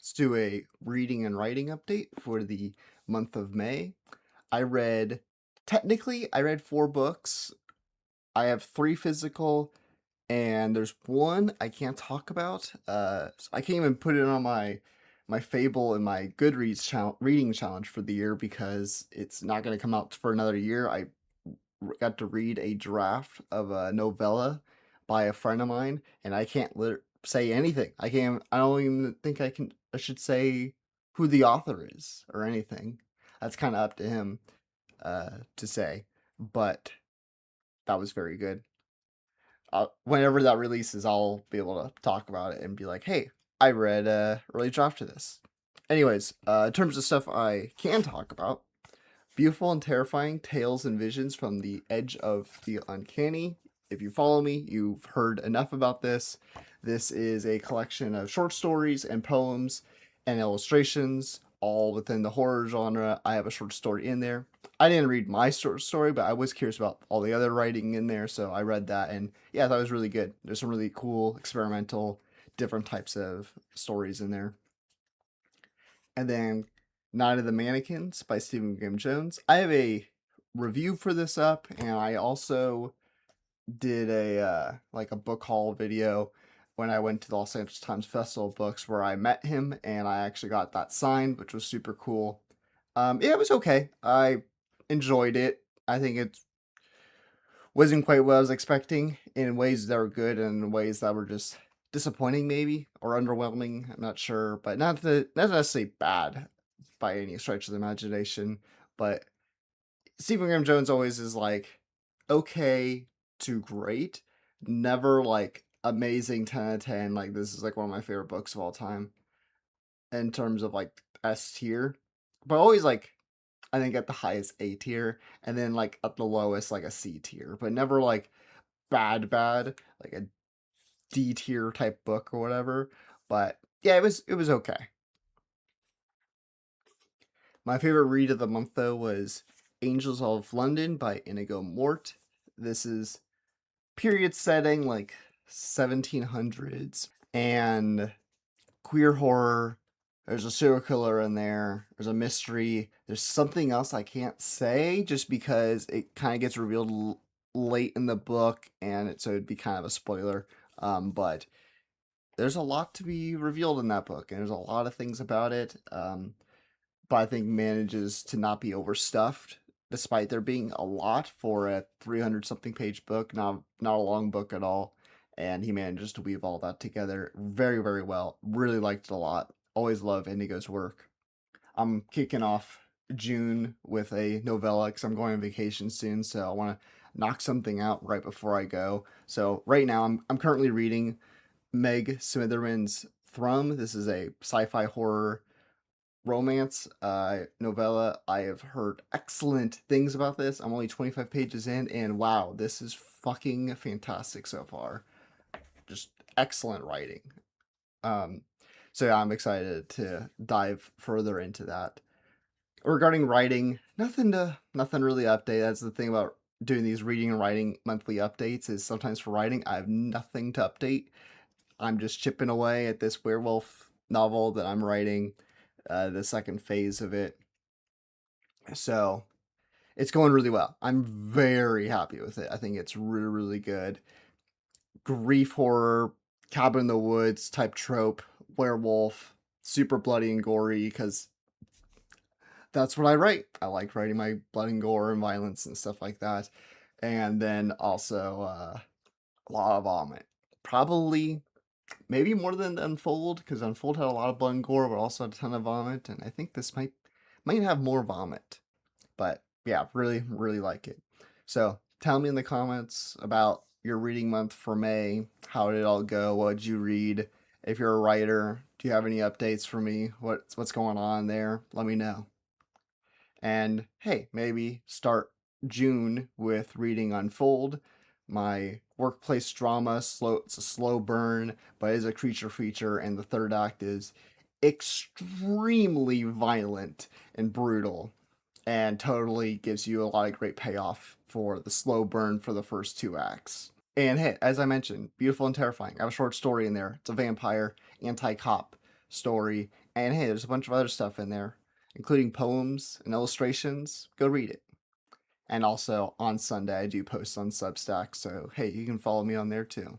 Let's do a reading and writing update for the month of May. I read, technically, I read 4 books. I have 3 physical, and there's one I can't talk about. So I can't even put it on my Fable and my Goodreads reading challenge for the year because it's not going to come out for another year. I got to read a draft of a novella by a friend of mine, and I can't say anything. I can't. I don't even think I can. I should say who the author is or anything. That's kind of up to him to say. But that was very good. Whenever that releases, I'll be able to talk about it and be like, "Hey, I read a early draft of this." Anyways, in terms of stuff I can talk about, beautiful and terrifying tales and visions from the edge of the uncanny. If you follow me, you've heard enough about this. This is a collection of short stories and poems and illustrations, all within the horror genre. I have a short story in there. I didn't read my short story, but I was curious about all the other writing in there, so I read that, and yeah, that was really good. There's some really cool, experimental, different types of stories in there. And then Night of the Mannequins by Stephen Graham Jones. I have a review for this up, and I also did a like a book haul video when I went to the Los Angeles Times Festival of Books where I met him and I actually got that signed, which was super cool. Yeah, it was okay. I enjoyed it. I think it wasn't quite what I was expecting in ways that were good and in ways that were just disappointing maybe or underwhelming. I'm not sure, but not necessarily bad by any stretch of the imagination. But Stephen Graham Jones always is like okay to great, never like amazing 10 out of 10. Like this is like one of my favorite books of all time in terms of like S tier, but always like I think at the highest A tier, and then like at the lowest like a C tier, but never like bad, like a D tier type book or whatever. But yeah, it was okay. My favorite read of the month though was Angels of London by Inigo Mort. This is period setting like 1700s and queer horror. There's a serial killer in there. There's a mystery. There's something else I can't say just because it kind of gets revealed late in the book, and so it'd be kind of a spoiler. But there's a lot to be revealed in that book, and there's a lot of things about it. But I think manages to not be overstuffed, despite there being a lot for a 300 something page book, not a long book at all. And he manages to weave all that together very, very well. Really liked it a lot. Always love Indigo's work. I'm kicking off June with a novella because I'm going on vacation soon, so I want to knock something out right before I go. So right now I'm currently reading Meg Smitherman's Thrum. This is a sci-fi horror romance novella. I have heard excellent things about this. I'm only 25 pages in, and wow, this is fucking fantastic so far. Just excellent writing. Um, so yeah, I'm excited to dive further into that. Regarding writing, nothing really update. That's the thing about doing these reading and writing monthly updates is sometimes for writing I have nothing to update. I'm just chipping away at this werewolf novel that I'm writing, the second phase of it. So it's going really well. I'm very happy with it. I think it's really, really good. Grief horror, cabin in the woods type trope, werewolf, super bloody and gory because that's what I write. I like writing my blood and gore and violence and stuff like that. And then also a lot of vomit. Probably maybe more than Unfold, because Unfold had a lot of blood and gore, but also a ton of vomit, and I think this might have more vomit. But yeah, really, really like it. So tell me in the comments about your reading month for May. How did it all go? What did you read? If you're a writer, do you have any updates for me? What's going on there? Let me know. And hey, maybe start June with reading Unfold, my workplace drama. It's a slow burn, but it is a creature feature, and the third act is extremely violent and brutal, and totally gives you a lot of great payoff for the slow burn for the first 2 acts. And hey, as I mentioned, beautiful and terrifying. I have a short story in there. It's a vampire anti-cop story, And hey, there's a bunch of other stuff in there, including poems and illustrations. Go read it. And also on Sunday, I do post on Substack. So hey, you can follow me on there too.